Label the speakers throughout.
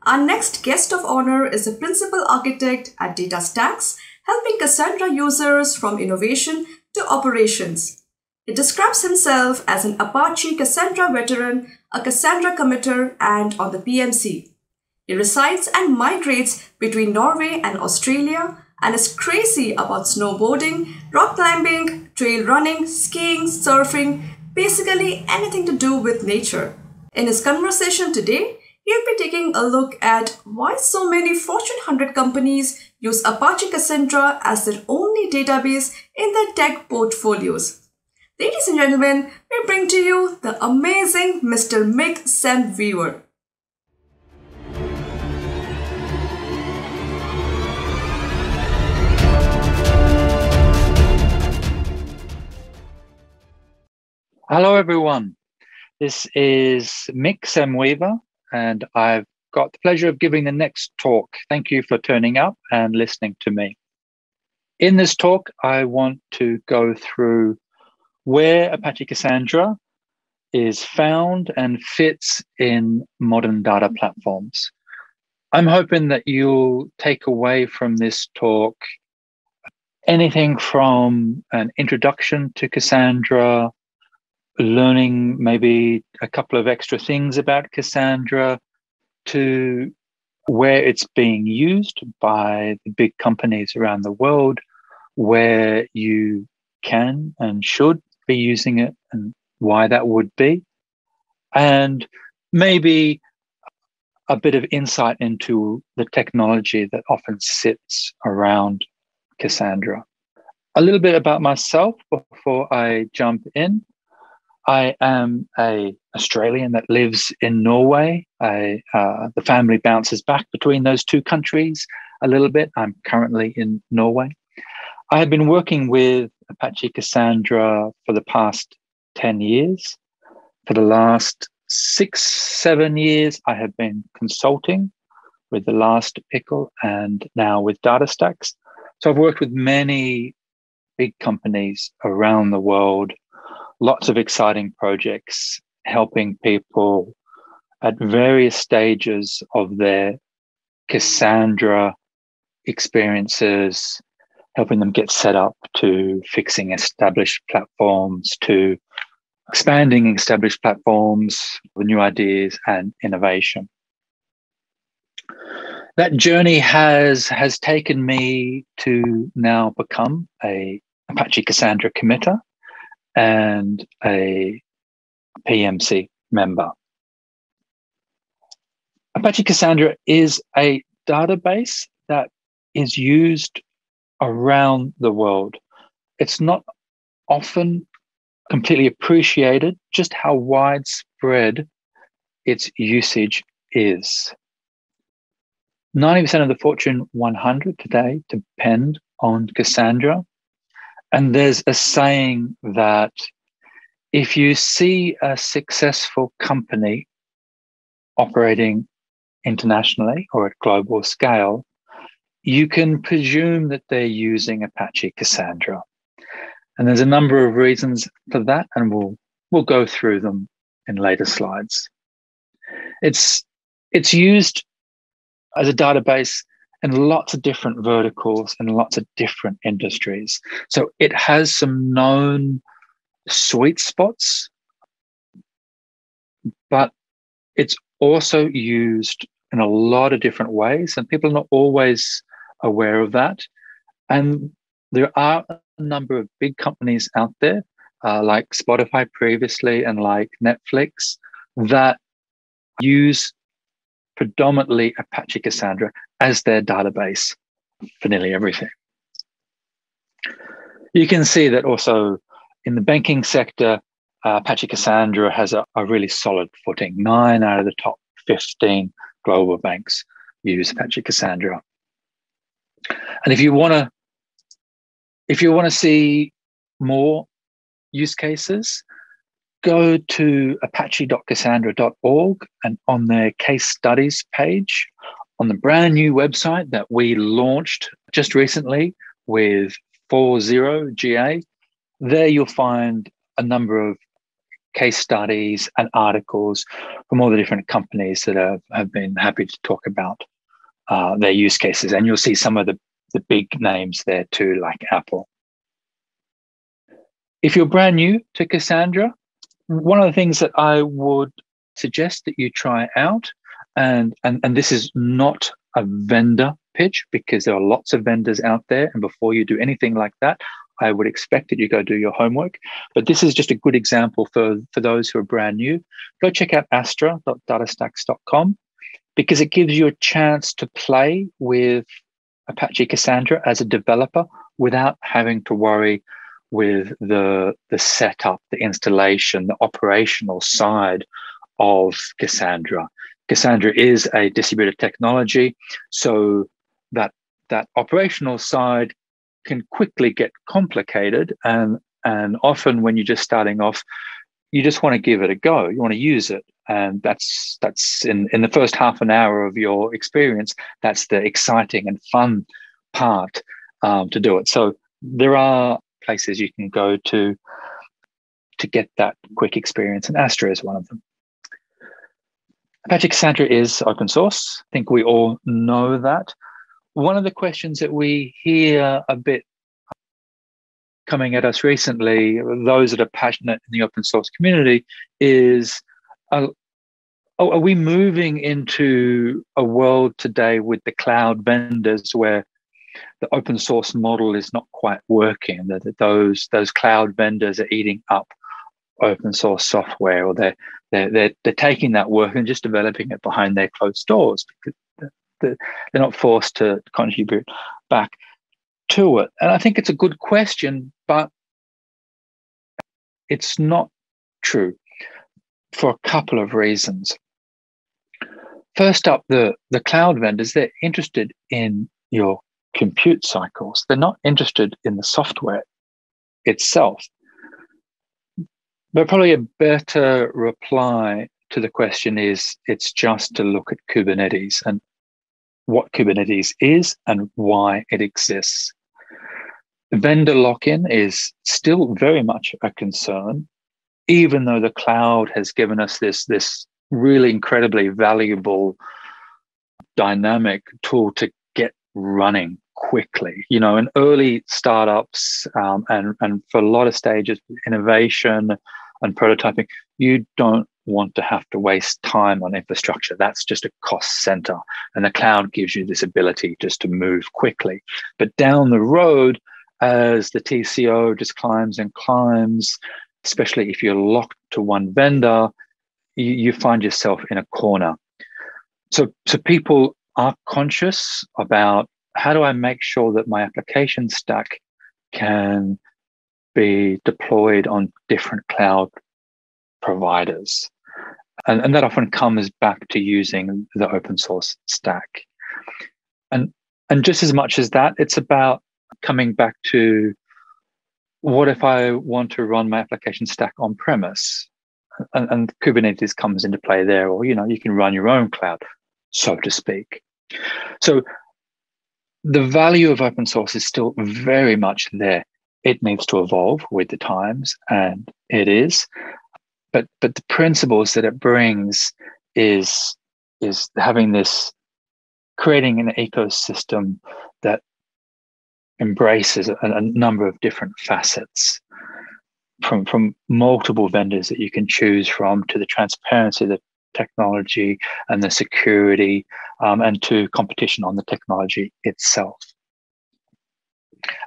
Speaker 1: Our next guest of honor is a principal architect at DataStax, helping Cassandra users from innovation to operations. He describes himself as an Apache Cassandra veteran, a Cassandra committer, and on the PMC. He resides and migrates between Norway and Australia and is crazy about snowboarding, rock climbing, trail running, skiing, surfing, basically anything to do with nature. In his conversation today, he'll be taking a look at why so many Fortune 100 companies use Apache Cassandra as their only database in their tech portfolios. Ladies and gentlemen, we bring to you the amazing Mr. Mick Semb Wever.
Speaker 2: Hello, everyone. This is Mick Semb Wever, and I've got the pleasure of giving the next talk. Thank you for turning up and listening to me. In this talk, I want to go through where Apache Cassandra is found and fits in modern data platforms. I'm hoping that you'll take away from this talk anything from an introduction to Cassandra, learning maybe a couple of extra things about Cassandra, to where it's being used by the big companies around the world, where you can and should be using it and why that would be, and maybe a bit of insight into the technology that often sits around Cassandra. A little bit about myself before I jump in. I am an Australian that lives in Norway. The family bounces back between those two countries a little bit. I'm currently in Norway. I have been working with Apache Cassandra for the past 10 years. For the last 6-7 years, I have been consulting with the last Pickle and now with DataStax. So I've worked with many big companies around the world, lots of exciting projects, helping people at various stages of their Cassandra experiences, helping them get set up, to fixing established platforms, to expanding established platforms with new ideas and innovation. That journey has taken me to now become a Apache Cassandra committer and a PMC member. Apache Cassandra is a database that is used around the world. It's not often completely appreciated just how widespread its usage is. 90% of the Fortune 100 today depend on Cassandra. And there's a saying that if you see a successful company operating internationally or at global scale, you can presume that they're using Apache Cassandra. And there's a number of reasons for that, and we'll go through them in later slides. It's used as a database in lots of different verticals and lots of different industries. So it has some known sweet spots, but it's also used in a lot of different ways, and people are not always aware of that. And there are a number of big companies out there, like Spotify previously and like Netflix, that use predominantly Apache Cassandra as their database for nearly everything. You can see that also in the banking sector, Apache Cassandra has a really solid footing. 9 out of the top 15 global banks use Apache Cassandra. And if you want to see more use cases, go to apache.cassandra.org, and on their case studies page, on the brand new website that we launched just recently with 4.0 GA, there you'll find a number of case studies and articles from all the different companies that have been happy to talk about their use cases. And you'll see some of the big names there too, like Apple. If you're brand new to Cassandra, one of the things that I would suggest that you try out, and this is not a vendor pitch, because there are lots of vendors out there, and before you do anything like that, I would expect that you go do your homework. But this is just a good example for those who are brand new. Go check out astra.datastacks.com, because it gives you a chance to play with Apache Cassandra as a developer without having to worry with the setup, the installation, the operational side of Cassandra. Cassandra is a distributed technology, so that operational side can quickly get complicated, and often when you're just starting off, you just want to give it a go. You want to use it, and that's in the first half an hour of your experience. That's the exciting and fun part to do it. So there are places you can go to get that quick experience, and Astra is one of them. Apache Cassandra is open source. I think we all know that. One of the questions that we hear a bit coming at us recently, those that are passionate in the open source community, is are we moving into a world today with the cloud vendors where the open source model is not quite working, that those cloud vendors are eating up open source software, or they're taking that work and just developing it behind their closed doors because they're not forced to contribute back to it? And I think it's a good question, but it's not true for a couple of reasons. First up, the cloud vendors, they're interested in your compute cycles. They're not interested in the software itself. But probably a better reply to the question is, it's just to look at Kubernetes and what Kubernetes is and why it exists. Vendor lock-in is still very much a concern, even though the cloud has given us this really incredibly valuable dynamic tool to get running quickly. You know, in early startups and for a lot of stages of innovation and prototyping, you don't want to have to waste time on infrastructure. That's just a cost center. And the cloud gives you this ability just to move quickly. But down the road, as the TCO just climbs and climbs, especially if you're locked to one vendor, you find yourself in a corner. So people are conscious about, how do I make sure that my application stack can be deployed on different cloud providers? And that often comes back to using the open source stack. And just as much as that, it's about coming back to, what if I want to run my application stack on premise? And Kubernetes comes into play there, or, you know, you can run your own cloud, so to speak. So the value of open source is still very much there. It needs to evolve with the times, and it is. But the principles that it brings is having this, creating an ecosystem that embraces a number of different facets, from multiple vendors that you can choose from, to the transparency of the technology and the security, and to competition on the technology itself.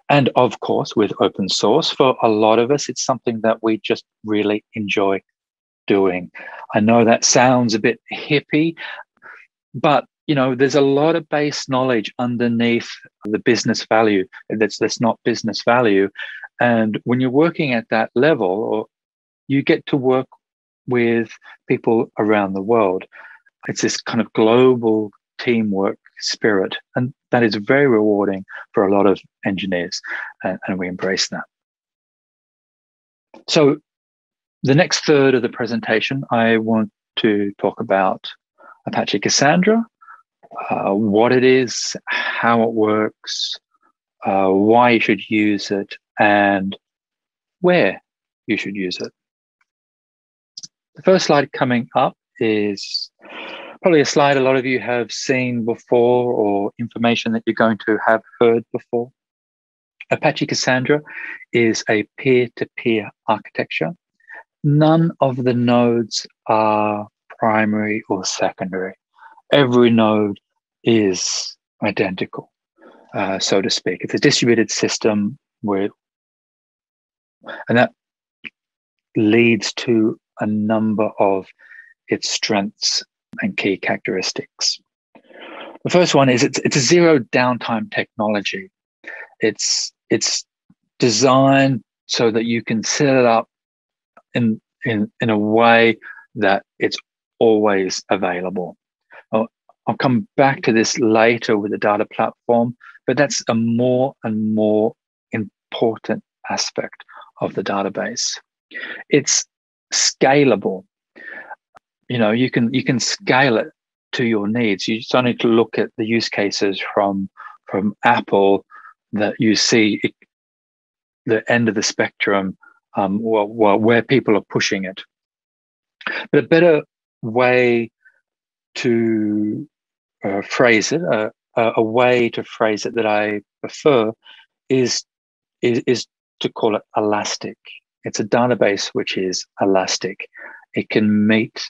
Speaker 2: And of course, with open source, for a lot of us, it's something that we just really enjoy doing. I know that sounds a bit hippie, but you know, there's a lot of base knowledge underneath the business value that's not business value. And when you're working at that level, or you get to work with people around the world, it's this kind of global teamwork spirit. And that is very rewarding for a lot of engineers. And we embrace that. So the next third of the presentation, I want to talk about Apache Cassandra, what it is, how it works, why you should use it, and where you should use it. The first slide coming up is probably a slide a lot of you have seen before, or information that you're going to have heard before. Apache Cassandra is a peer-to-peer architecture. None of the nodes are primary or secondary. Every node is identical, so to speak. It's a distributed system and that leads to a number of its strengths and key characteristics. The first one is it's a zero downtime technology. It's designed so that you can set it up in a way that it's always available. I'll come back to this later with the data platform, but that's a more and more important aspect of the database. It's scalable. You can scale it to your needs. You just don't need to look at the use cases from Apple that you see the end of the spectrum, where people are pushing it. But a better way to phrase it, a way to phrase it that I prefer is to call it elastic. It's a database which is elastic. It can meet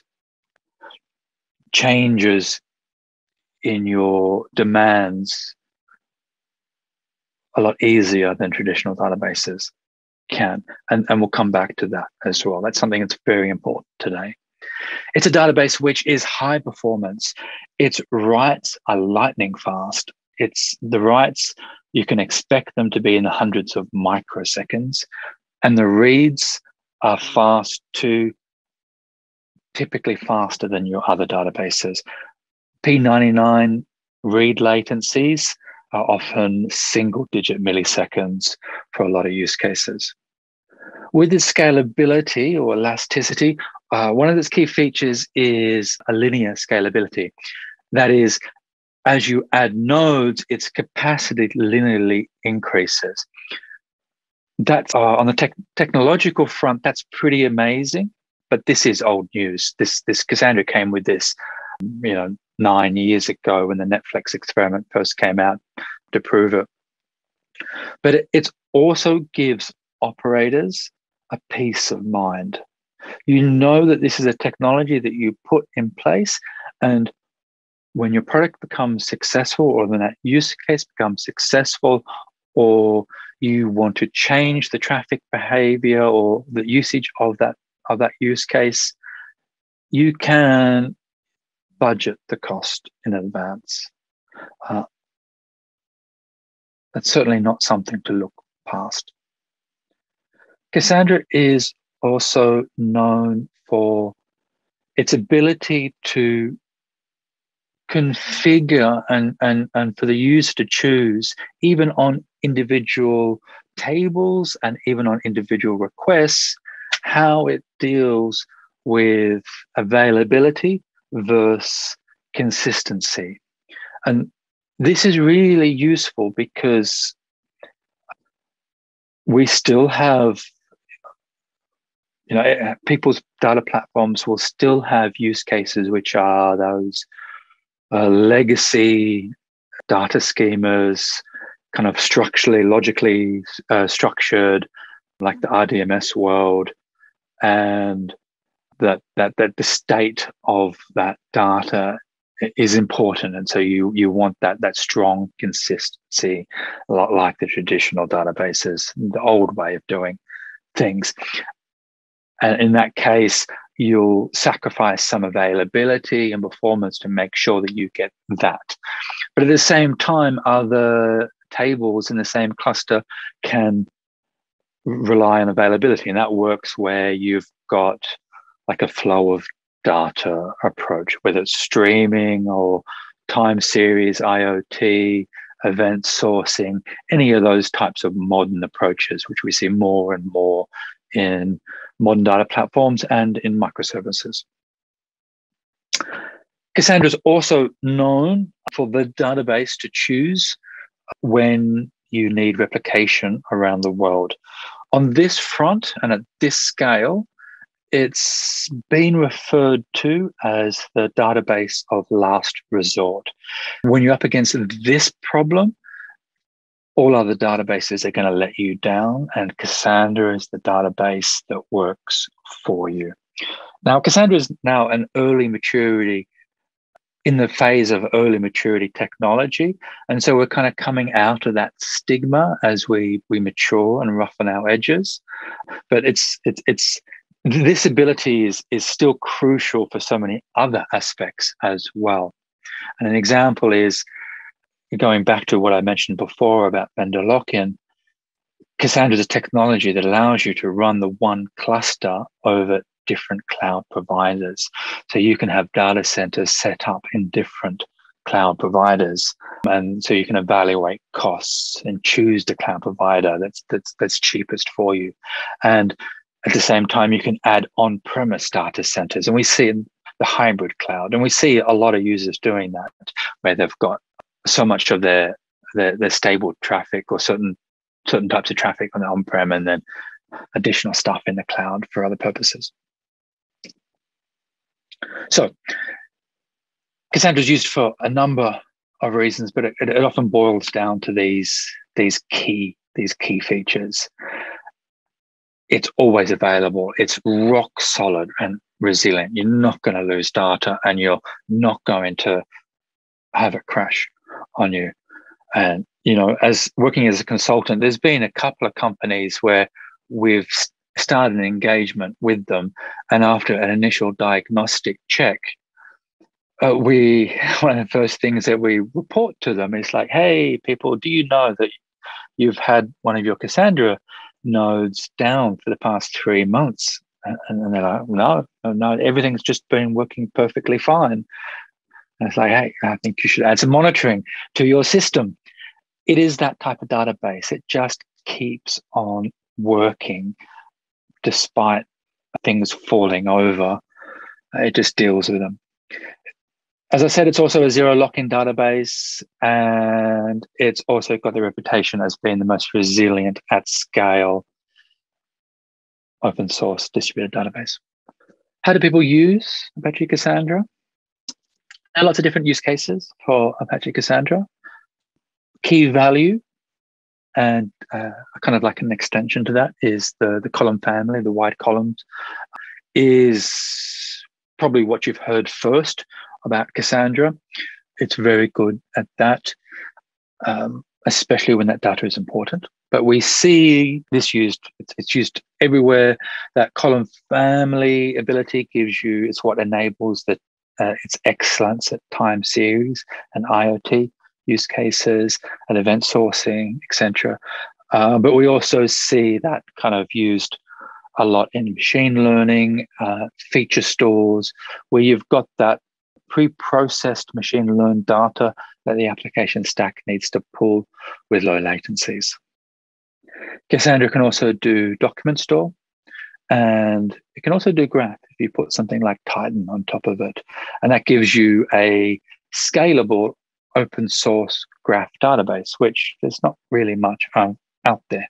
Speaker 2: changes in your demands a lot easier than traditional databases can. And we'll come back to that as well. That's something that's very important today. It's a database which is high performance. Its writes are lightning fast. It's the writes, you can expect them to be in the hundreds of microseconds, and the reads are fast too, typically faster than your other databases. P99 read latencies are often single-digit milliseconds for a lot of use cases. With its scalability or elasticity, one of its key features is a linear scalability. That is, as you add nodes, its capacity linearly increases. That's on the technological front, that's pretty amazing, but this is old news. This Cassandra came with this, 9 years ago when the Netflix experiment first came out to prove it. But it also gives operators a peace of mind. You know that this is a technology that you put in place, and when your product becomes successful, or when that use case becomes successful, or you want to change the traffic behavior or the usage of that use case, you can budget the cost in advance. That's certainly not something to look past. Cassandra is also known for its ability to configure and for the user to choose, even on individual tables and even on individual requests, how it deals with availability versus consistency. And this is really useful because we still have, people's data platforms will still have use cases which are those legacy data schemas, kind of structurally, logically structured, like the RDMS world, and that the state of that data is important, and so you want that strong consistency, like the traditional databases, the old way of doing things. And in that case, you'll sacrifice some availability and performance to make sure that you get that. But at the same time, other tables in the same cluster can rely on availability, and that works where you've got like a flow of data approach, whether it's streaming or time series, IoT, event sourcing, any of those types of modern approaches, which we see more and more in modern data platforms and in microservices. Cassandra is also known for the database to choose when you need replication around the world. On this front and at this scale, it's been referred to as the database of last resort. When you're up against this problem, all other databases are going to let you down, and Cassandra is the database that works for you. Now, Cassandra is now an early maturity, in the phase of early maturity technology. And so we're kind of coming out of that stigma as we mature and roughen our edges. But it's this ability is still crucial for so many other aspects as well. And an example is, going back to what I mentioned before about vendor lock-in, Cassandra is a technology that allows you to run the one cluster over different cloud providers. So you can have data centers set up in different cloud providers. And so you can evaluate costs and choose the cloud provider that's cheapest for you. And at the same time, you can add on-premise data centers. And we see in the hybrid cloud, and we see a lot of users doing that, where they've got so much of their stable traffic or certain types of traffic on the on-prem, and then additional stuff in the cloud for other purposes. So Cassandra is used for a number of reasons, but it often boils down to these key features. It's always available. It's rock solid and resilient. You're not going to lose data, and you're not going to have it crash on you. And, as working as a consultant, there's been a couple of companies where we've started an engagement with them, and after an initial diagnostic check, one of the first things that we report to them is like, hey, people, do you know that you've had one of your Cassandra nodes down for the past 3 months? And they're like, no, everything's just been working perfectly fine. And it's like, hey, I think you should add some monitoring to your system. It is that type of database. It just keeps on working despite things falling over. It just deals with them. As I said, it's also a zero lock-in database, and it's also got the reputation as being the most resilient at scale open source distributed database. How do people use Apache Cassandra? There are lots of different use cases for Apache Cassandra. Key value, and kind of like an extension to that, is the column family, the wide columns, is probably what you've heard first about Cassandra. It's very good at that, especially when that data is important. But we see this used, it's used everywhere. That column family ability it's what enables its excellence at time series and IoT use cases and event sourcing, etc. But we also see that kind of used a lot in machine learning, feature stores, where you've got that pre-processed machine learned data that the application stack needs to pull with low latencies. Cassandra can also do document store, and it can also do graph if you put something like Titan on top of it. And that gives you a scalable open source graph database, which there's not really much out there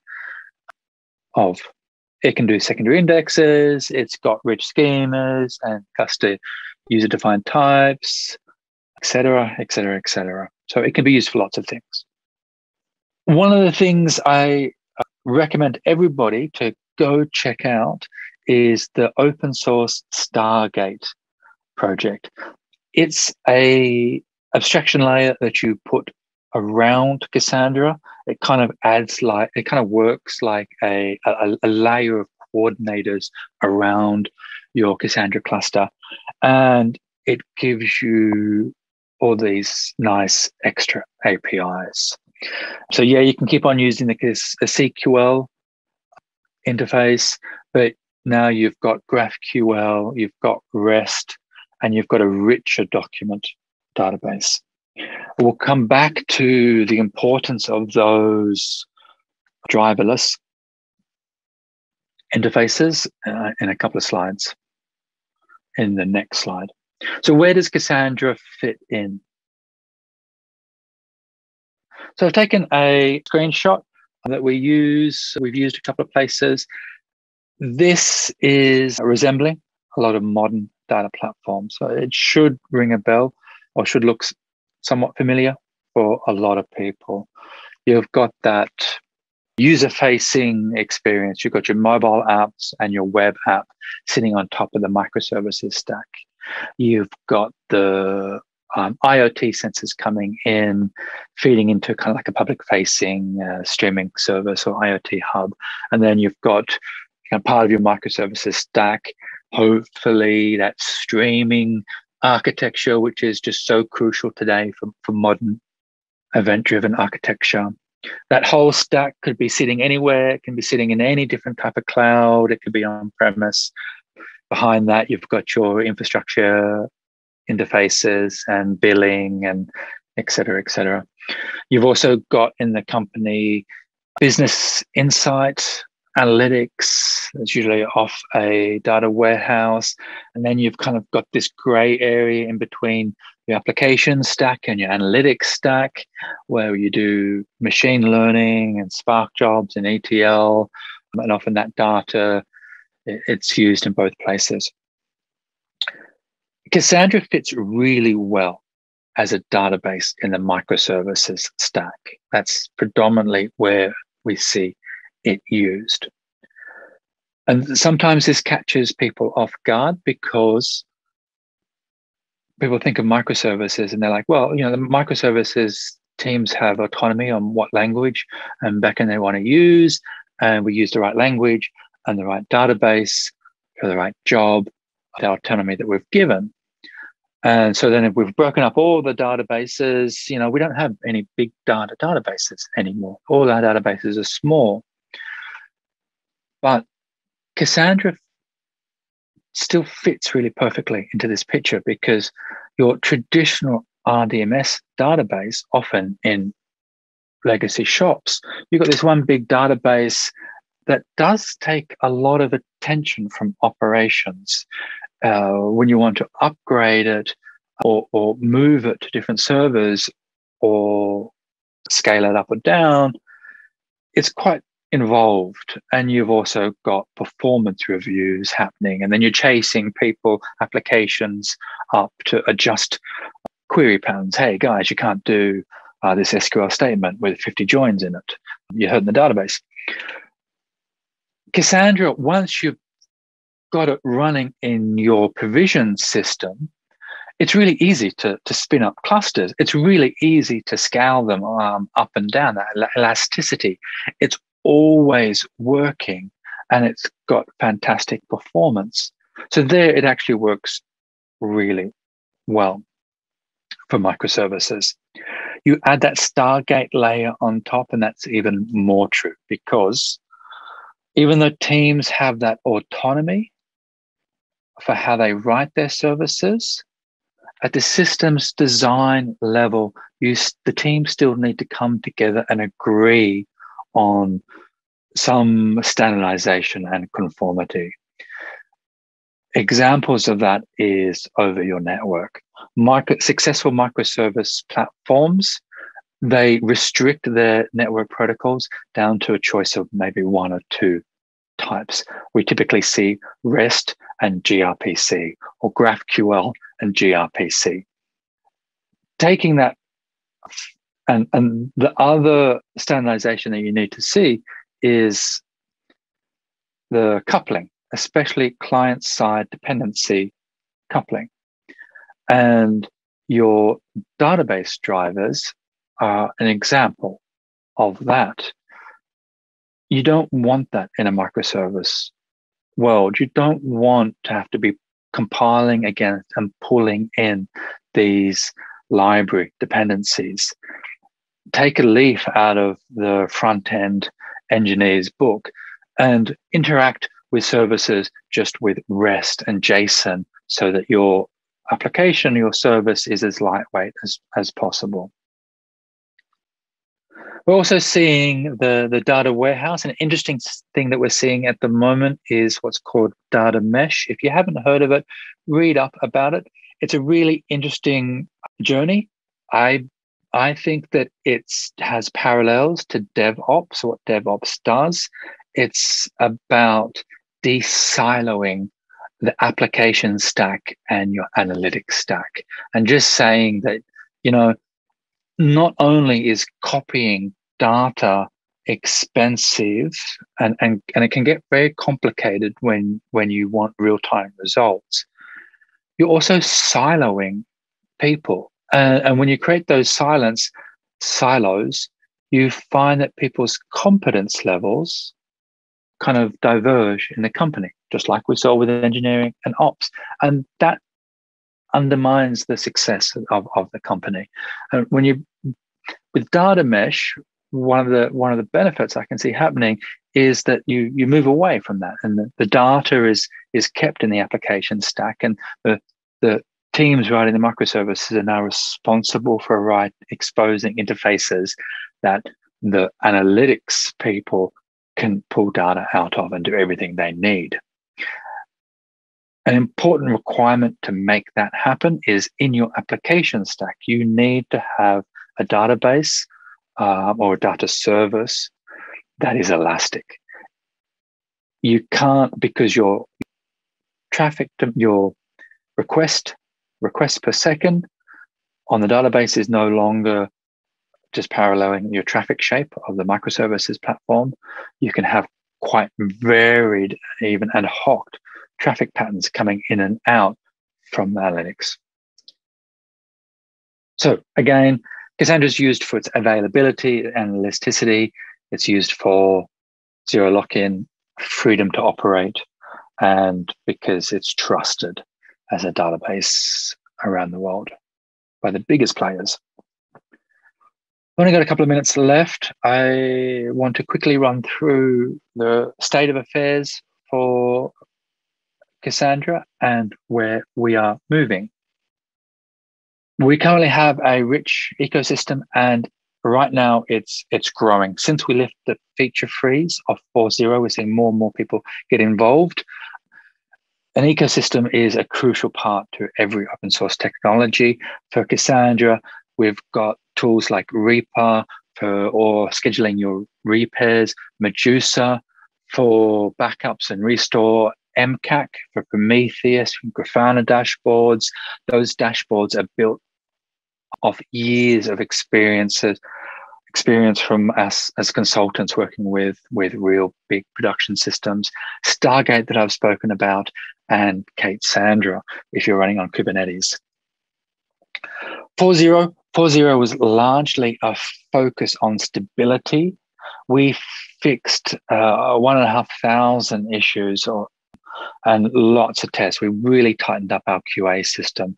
Speaker 2: of. It can do secondary indexes. It's got rich schemas and custom user-defined types, etc., etc., etc. So it can be used for lots of things. One of the things I recommend everybody to go check out is the open source Stargate project. It's a abstraction layer that you put around Cassandra. It kind of works like a layer of coordinators around your Cassandra cluster, and it gives you all these nice extra APIs. So yeah, you can keep on using the SQL interface, but now you've got GraphQL, you've got REST, and you've got a richer document database. We'll come back to the importance of those driverless interfaces in a couple of slides, in the next slide. So where does Cassandra fit in? So I've taken a screenshot that we've used a couple of places. This is resembling a lot of modern data platforms. So it should ring a bell or should look somewhat familiar for a lot of people. You've got that user-facing experience. You've got your mobile apps and your web app sitting on top of the microservices stack. You've got the IoT sensors coming in, feeding into kind of like a public-facing streaming service or IoT hub. And then you've got part of your microservices stack, hopefully that streaming architecture, which is just so crucial today for modern event-driven architecture. That whole stack could be sitting anywhere. It can be sitting in any different type of cloud. It could be on-premise. Behind that, you've got your infrastructure interfaces and billing and et cetera, et cetera. You've also got in the company business insight, analytics. It's usually off a data warehouse. And then you've kind of got this gray area in between your application stack and your analytics stack, where you do machine learning and Spark jobs and ETL. And often that data, it's used in both places. Cassandra fits really well as a database in the microservices stack. That's predominantly where we see it used. And sometimes this catches people off guard because people think of microservices and they're like, well, the microservices teams have autonomy on what language and backend they want to use. And we use the right language and the right database for the right job, the autonomy that we've given. And so then if we've broken up all the databases, we don't have any big databases anymore. All our databases are small. But Cassandra still fits really perfectly into this picture because your traditional RDMS database, often in legacy shops, you've got this one big database that does take a lot of attention from operations. When you want to upgrade it or move it to different servers or scale it up or down, it's quite involved. And you've also got performance reviews happening. And then you're chasing people, applications up to adjust query patterns. Hey, guys, you can't do this SQL statement with 50 joins in it. You heard in the database. Cassandra, once you've got it running in your provision system, it's really easy to spin up clusters. It's really easy to scale them up and down, that elasticity. It's always working and it's got fantastic performance. So there it actually works really well for microservices. You add that Stargate layer on top and that's even more true because even though teams have that autonomy for how they write their services, at the systems design level, the team still need to come together and agree on some standardization and conformity. Examples of that is over your network. Successful microservice platforms, they restrict their network protocols down to a choice of maybe one or two types. We typically see REST and gRPC or GraphQL and gRPC. Taking that and the other standardization that you need to see is the coupling, especially client-side dependency coupling. And your database drivers are an example of that. You don't want that in a microservice world. You don't want to have to be compiling against and pulling in these library dependencies. Take a leaf out of the front-end engineer's book and interact with services just with REST and JSON so that your application, your service is as lightweight as possible. We're also seeing the data warehouse. An interesting thing that we're seeing at the moment is what's called data mesh. If you haven't heard of it, read up about it. It's a really interesting journey. I think that it has parallels to DevOps, what DevOps does. It's about de-siloing the application stack and your analytics stack, and just saying that, not only is copying data expensive, and it can get very complicated when you want real-time results, you're also siloing people. And when you create those silos, you find that people's competence levels kind of diverge in the company, just like we saw with engineering and ops. And that undermines the success of the company. And with data mesh, one of the benefits I can see happening is that you move away from that, and the data is kept in the application stack, and the teams writing the microservices are now responsible for exposing interfaces that the analytics people can pull data out of and do everything they need. An important requirement to make that happen is in your application stack, you need to have a database or a data service that is elastic. You can't, because your traffic to your requests per second on the database is no longer just paralleling your traffic shape of the microservices platform. You can have quite varied, even ad hoc traffic patterns coming in and out from the analytics. So again, Cassandra is used for its availability and elasticity. It's used for zero lock-in, freedom to operate, and because it's trusted as a database around the world by the biggest players. I've only got a couple of minutes left. I want to quickly run through the state of affairs for Cassandra and where we are moving. We currently have a rich ecosystem, and right now it's growing. Since we left the feature freeze of 4.0, we're seeing more and more people get involved. An ecosystem is a crucial part to every open source technology. For Cassandra, we've got tools like Reaper or scheduling your repairs, Medusa for backups and restore, MCAC for Prometheus, Grafana dashboards. Those dashboards are built of years of experience from us as consultants working with real big production systems. Stargate that I've spoken about, and Cassandra if you're running on Kubernetes. 4.0 was largely a focus on stability. We fixed 1,500 issues and lots of tests. We really tightened up our QA system.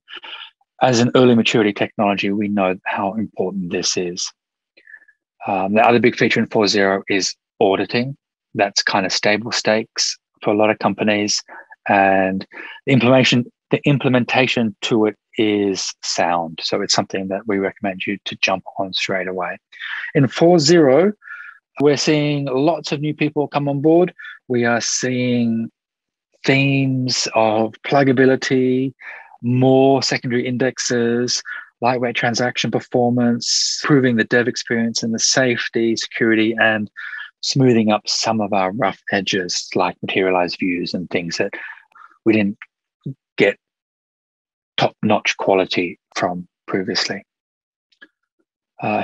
Speaker 2: As an early maturity technology, we know how important this is. The other big feature in 4.0 is auditing. That's kind of stable stakes for a lot of companies, and the implementation to it is sound. So it's something that we recommend you to jump on straight away. In 4.0, we're seeing lots of new people come on board. We are seeing themes of pluggability, more secondary indexes, lightweight transaction performance, improving the dev experience and the safety, security, and smoothing up some of our rough edges like materialized views and things that we didn't get top-notch quality from previously.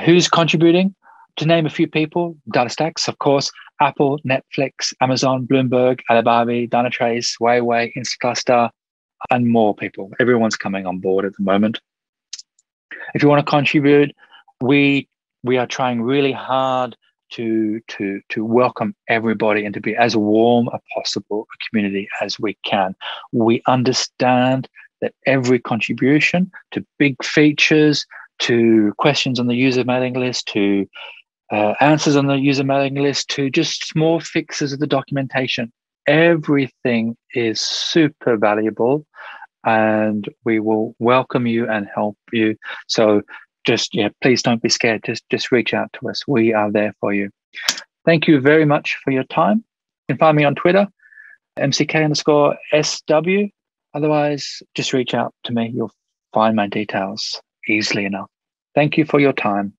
Speaker 2: Who's contributing? To name a few people, DataStax, of course, Apple, Netflix, Amazon, Bloomberg, Alibaba, Dynatrace, Huawei, Instacluster, and more people. Everyone's coming on board at the moment. If you want to contribute, we are trying really hard to welcome everybody and to be as warm a possible a community as we can. We understand that every contribution to big features, to questions on the user mailing list, to answers on the user mailing list, to just small fixes of the documentation, everything is super valuable, and we will welcome you and help you. So please don't be scared. Just reach out to us. We are there for you. Thank you very much for your time. You can find me on Twitter, MCK_SW. Otherwise, just reach out to me. You'll find my details easily enough. Thank you for your time.